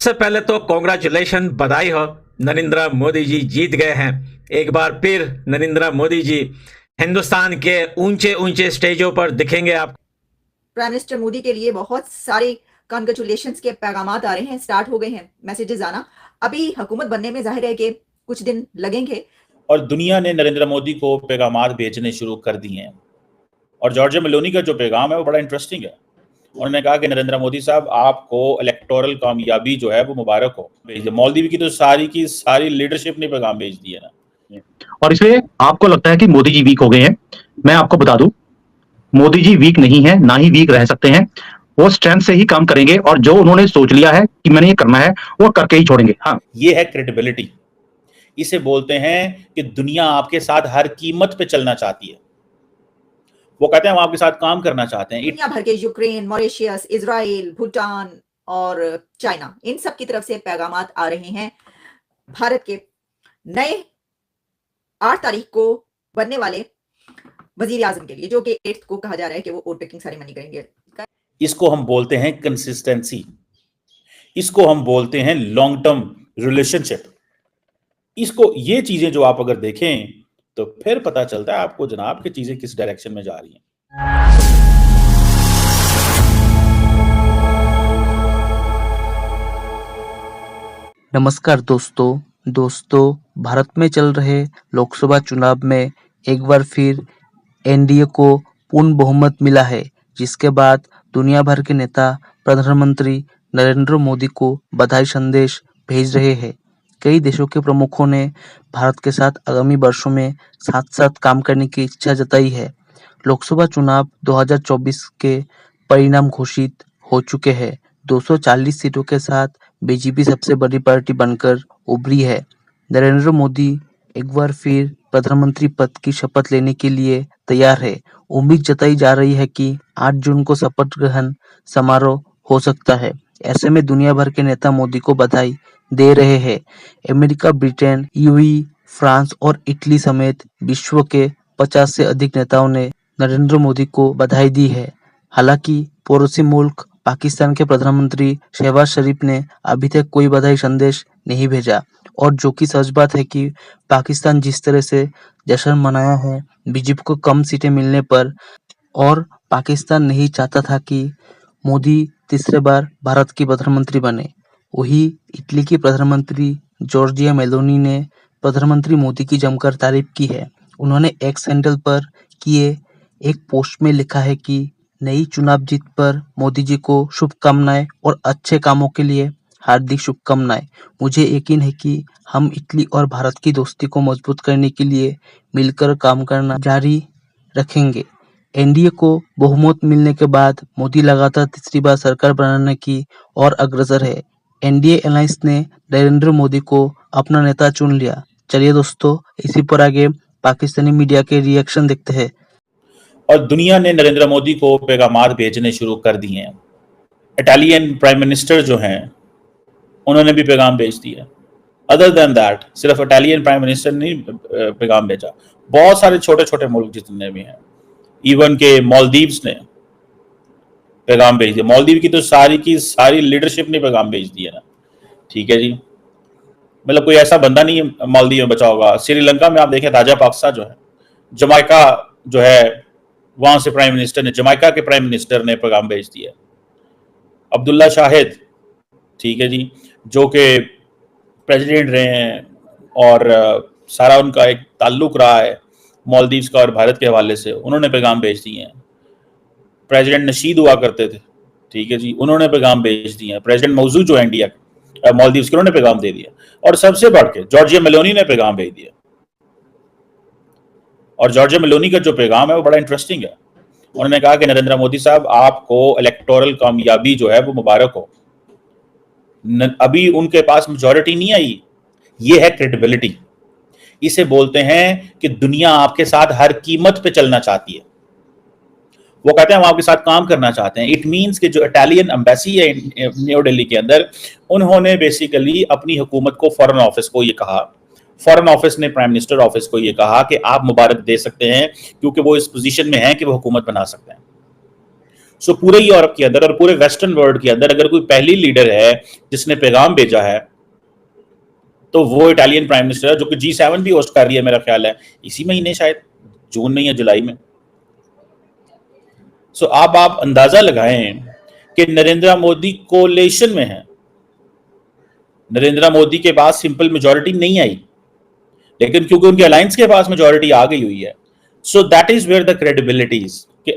सबसे पहले तो कॉन्ग्रेचुलेशन, बधाई हो। नरेंद्र मोदी जी जीत गए हैं। एक बार फिर नरेंद्र मोदी जी हिंदुस्तान के ऊंचे ऊंचे स्टेजों पर दिखेंगे आप। प्राइम मिनिस्टर मोदी के लिए बहुत सारे कॉन्ग्रेचुलेशंस के पैगामात आ रहे हैं, स्टार्ट हो गए हैं मैसेजेस आना। अभी हुकूमत बनने में जाहिर है कि कुछ दिन लगेंगे और दुनिया ने नरेंद्र मोदी को पैगामात भेजने शुरू कर दिए हैं। और जॉर्जिया मेलोनी का जो पैगाम है वो बड़ा इंटरेस्टिंग है। उन्होंने कहा कि नरेंद्र मोदी साहब, आपको इलेक्टोरल कामयाबी जो है वो मुबारक हो। मालदीव की तो सारी की सारी लीडरशिप ने पैगाम भेज दिया ना। और इसलिए आपको लगता है कि मोदी जी वीक हो गए हैं। मैं आपको बता दूं, मोदी जी वीक नहीं है, ना ही वीक रह सकते हैं। वो स्ट्रेंथ से ही काम करेंगे और जो उन्होंने सोच लिया है कि मैंने ये करना है वो करके ही छोड़ेंगे। हाँ, ये है क्रेडिबिलिटी। इसे बोलते हैं कि दुनिया आपके साथ हर कीमत पे चलना चाहती है। वो कहते हैं हम आपके साथ काम करना चाहते हैं। दुनिया भर के यूक्रेन, मॉरिशस, इजराइल, भूटान और चाइना, इन सब की तरफ से पैगामात आ रहे हैं भारत के नए 8 तारीख को बनने वाले वजीर आजम के लिए, जो कि 8 को कहा जा रहा है कि वो वोट टेकिंग सेरेमनी करेंगे। इसको हम बोलते हैं कंसिस्टेंसी, इसको हम बोलते हैं लॉन्ग टर्म रिलेशनशिप। इसको, ये चीजें जो आप अगर देखें तो फिर पता चलता है आपको जनाब कि चीजें किस डायरेक्शन में जा रही हैं। नमस्कार दोस्तों, भारत में चल रहे लोकसभा चुनाव में एक बार फिर एनडीए को पूर्ण बहुमत मिला है, जिसके बाद दुनिया भर के नेता प्रधानमंत्री नरेंद्र मोदी को बधाई संदेश भेज रहे हैं। कई देशों के प्रमुखों ने भारत के साथ आगामी वर्षों में साथ-साथ काम करने की इच्छा जताई है। लोकसभा चुनाव 2024 के परिणाम घोषित हो चुके हैं। 240 सीटों के साथ बीजेपी सबसे बड़ी पार्टी बनकर उभरी है। नरेंद्र मोदी एक बार फिर प्रधानमंत्री पद की शपथ लेने के लिए तैयार है। उम्मीद जताई जा रही है कि 8 जून को शपथ ग्रहण समारोह हो सकता है। ऐसे में दुनिया भर के नेता मोदी को बधाई दे रहे हैं। अमेरिका, ब्रिटेन, यूएई, फ्रांस और इटली समेत विश्व के 50 से अधिक नेताओं ने नरेंद्र मोदी को बधाई दी है। हालांकि पड़ोसी मुल्क पाकिस्तान के प्रधानमंत्री शहबाज शरीफ ने अभी तक कोई बधाई संदेश नहीं भेजा। और जो कि सच बात है कि पाकिस्तान जिस तरह से जश्न मनाया है बीजेपी को कम सीटें मिलने पर, और पाकिस्तान नहीं चाहता था कि मोदी तीसरे बार भारत की प्रधानमंत्री बने। वही इटली की प्रधानमंत्री जॉर्जिया मेलोनी ने प्रधानमंत्री मोदी की जमकर तारीफ की है। उन्होंने एक्स हैंडल पर किए एक पोस्ट में लिखा है कि नई चुनाव जीत पर मोदी जी को शुभकामनाएं और अच्छे कामों के लिए हार्दिक शुभकामनाएं। मुझे यकीन है कि हम इटली और भारत की दोस्ती को मजबूत करने के लिए मिलकर काम करना जारी रखेंगे। एनडीए को बहुमत मिलने के बाद मोदी लगातार तीसरी बार सरकार बनाने की ओर अग्रसर है। एनडीए अलायंस ने नरेंद्र मोदी को अपना नेता चुन लिया। चलिए दोस्तों, इसी पर आगे पाकिस्तानी मीडिया के रिएक्शन देखते हैं। और दुनिया ने नरेंद्र मोदी को पैगामात भेजने शुरू कर दिए हैं। इटालियन प्राइम मिनिस्टर जो हैं उन्होंने भी पैगाम भेज दिया। अदर देन दैट, सिर्फ इटालियन प्राइम मिनिस्टर ने पैगाम भेजा, बहुत सारे छोटे छोटे मुल्क जितने भी हैं, इवन के मालदीव्स ने पैगाम भेज दिया। मालदीव की तो सारी की सारी लीडरशिप ने पैगाम भेज दिया ना। ठीक है जी, मतलब कोई ऐसा बंदा नहीं है मालदीव में बचा होगा। श्रीलंका में आप देखें राजा पाक्सा जो है, जमाइका जो है, वहां से प्राइम मिनिस्टर ने, जमाइका के प्राइम मिनिस्टर ने पैगाम भेज दिया। अब्दुल्ला शाहिद, ठीक है जी, जो कि प्रेसिडेंट रहे हैं और सारा उनका एक ताल्लुक रहा है मालदीव्स का और भारत के हवाले से, उन्होंने पैगाम भेज दिए हैं। प्रेसिडेंट नशीद हुआ करते थे, ठीक है जी, उन्होंने पैगाम भेज दिए हैं। प्रेसिडेंट मौजूद जो है इंडिया मालदीव्स के, उन्होंने पैगाम दे दिया। और सबसे बढ़ के जॉर्जिया मेलोनी ने पैगाम भेज दिया। और जॉर्जिया मेलोनी का जो पैगाम है वो बड़ा इंटरेस्टिंग है। उन्होंने कहा कि नरेंद्र मोदी साहब, आपको इलेक्टोरल कामयाबी जो है वो मुबारक हो। अभी उनके पास मेजॉरिटी नहीं आई। ये है क्रेडिबिलिटी। इसे बोलते हैं कि दुनिया आपके साथ हर कीमत पे चलना चाहती है। वो कहते हैं हम आपके साथ काम करना चाहते हैं। इट मीन्स कि जो इटालियन एम्बेसी है न्यू दिल्ली के अंदर, उन्होंने बेसिकली अपनी हुकूमत को, फॉरेन ऑफिस को ये कहा, फॉरेन ऑफिस ने प्राइम मिनिस्टर ऑफिस को ये कहा कि आप मुबारक दे सकते हैं क्योंकि वो इस पोजीशन में हैं कि वो हुकूमत बना सकते हैं। सो पूरे यूरोप के अंदर और पूरे वेस्टर्न वर्ल्ड के अंदर अगर कोई पहली लीडर है जिसने पैगाम भेजा है तो वो इटालियन प्राइम मिनिस्टर है, जो कि G7 भी होस्ट कर रही है मेरा ख्याल है इसी महीने, शायद जून में या जुलाई में। सो अब आप अंदाजा लगाएं कि नरेंद्र मोदी कोलेशन में है। नरेंद्र मोदी के पास सिंपल मेजॉरिटी नहीं आई, लेकिन क्योंकि उनके अलायंस के पास मेजॉरिटी आ गई हुई है, so that is where the credibility is कि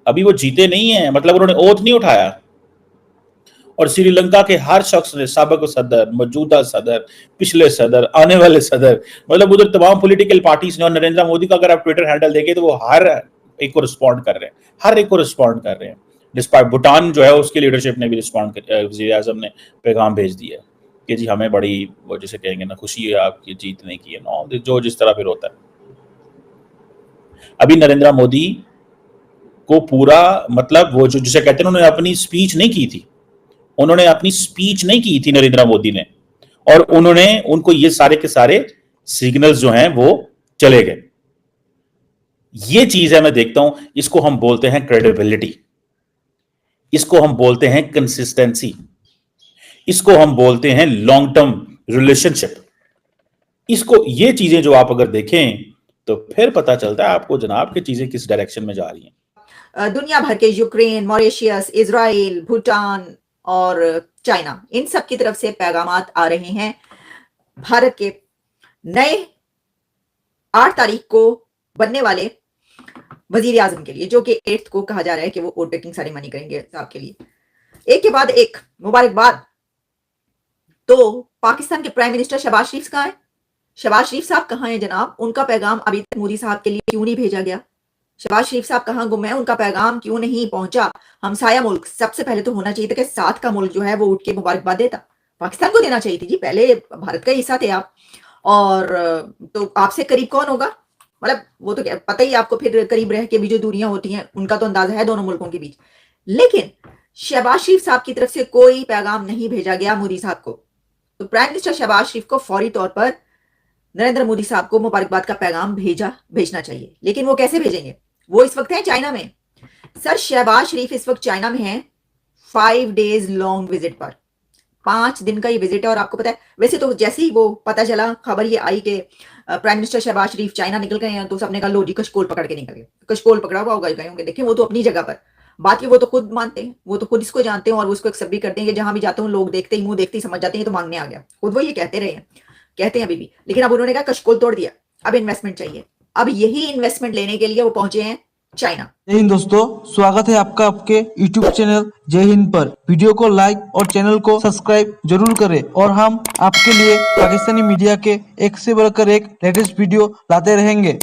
अभी वो जीते नहीं है, मतलब उन्होंने ओथ नहीं उठाया। और श्रीलंका के हर शख्स ने, साबिक सदर, मौजूदा सदर, पिछले सदर, आने वाले सदर, मतलब उधर तमाम पॉलिटिकल पार्टीज ने, और नरेंद्र मोदी का अगर आप ट्विटर हैंडल देखें तो वो हर एक को रिस्पॉन्ड कर रहे हैं, हर एक को रिस्पॉन्ड कर रहे हैं। डिस्पाइट भूटान जो है उसकी लीडरशिप ने भी रिस्पॉन्ड कर, वज़ीर आज़म ने पैगाम भेज दिया कि जी हमें बड़ी, वो जैसे कहेंगे ना, खुशी है आपकी जीतने की है, नो, जो जिस तरह फिर होता है। अभी नरेंद्र मोदी को पूरा, मतलब वो जो जिसे कहते हैं, उन्होंने अपनी स्पीच नहीं की थी, नरेंद्र मोदी ने, और उनको ये सारे के सारे सिग्नल्स जो हैं वो चले गए। ये चीज है, मैं देखता हूं, इसको हम बोलते हैं क्रेडिबिलिटी, इसको हम बोलते हैं कंसिस्टेंसी, इसको हम बोलते हैं लॉन्ग टर्म रिलेशनशिप। इसको, ये चीजें जो आप अगर देखें तो फिर पता चलता है आपको जनाब कि चीजें किस डायरेक्शन में जा रही हैं। दुनिया भर के यूक्रेन, मॉरिशस, इजराइल, भूटान और चाइना, इन सब की तरफ से पैगामात आ रहे हैं भारत के नए 8 तारीख को बनने वाले वजीर आजम के लिए, जो कि 8 को कहा जा रहा है कि वो वोट टेकिंग सेरेमनी करेंगे साहब के लिए। एक के बाद एक मुबारकबाद। तो पाकिस्तान के प्राइम मिनिस्टर शहबाज शरीफ कहाँ है? शहबाज शरीफ साहब कहाँ हैं जनाब? उनका पैगाम अभी तक मोदी साहब के लिए क्यों नहीं भेजा गया? शहबाज शरीफ साहब कहाँ गुम है? उनका पैगाम क्यों नहीं पहुंचा? हमसाया मुल्क, सबसे पहले तो होना चाहिए था कि साथ का मुल्क जो है वो उठ के मुबारकबाद देता। पाकिस्तान को देना चाहिए थी जी, पहले भारत का हिस्सा थे आप, और तो आपसे करीब कौन होगा? मतलब वो तो पता ही आपको, फिर करीब रह के भी जो दूरियां होती हैं उनका तो अंदाजा है दोनों मुल्कों के बीच। लेकिन शहबाज शरीफ साहब की तरफ से कोई पैगाम नहीं भेजा गया मोदी साहब को। तो प्राइम मिनिस्टर शहबाज शरीफ को फौरी तौर पर नरेंद्र मोदी साहब को मुबारकबाद का पैगाम भेजना चाहिए। लेकिन वो कैसे भेजेंगे? वो इस वक्त है चाइना में। सर, शहबाज शरीफ इस वक्त चाइना में है 5 डेज लॉन्ग विजिट पर, 5 दिन का ये विजिट है। और आपको पता है, वैसे तो जैसे ही वो पता चला, खबर ये आई कि प्राइम मिनिस्टर शहबाज शरीफ चाइना निकल गए हैं, तो सबने कहा लो जी कशकोल पकड़ के निकल गए। कशकोल पकड़ा हुआ होगा, गए होंगे, देखें वो तो अपनी जगह पर। बाकी वो तो खुद मानते हैं, वो तो खुद इसको जानते हैं और वो इसको एक्सेप्ट भी करते हैं कि जहां भी जाते हैं लोग देखते ही, मुंह देखते ही समझ जाते हैं तो मांगने आ गया। खुद वो ये कहते रहे हैं, कहते हैं अभी भी। लेकिन अब उन्होंने कहा कशकोल तोड़ दिया, अब इन्वेस्टमेंट चाहिए। अब यही इन्वेस्टमेंट लेने के लिए वो पहुंचे हैं चाइना। जय हिंद दोस्तों, स्वागत है आपका आपके YouTube चैनल जय हिंद पर। वीडियो को लाइक और चैनल को सब्सक्राइब जरूर करें, और हम आपके लिए पाकिस्तानी मीडिया के एक से बढ़कर एक लेटेस्ट वीडियो लाते रहेंगे।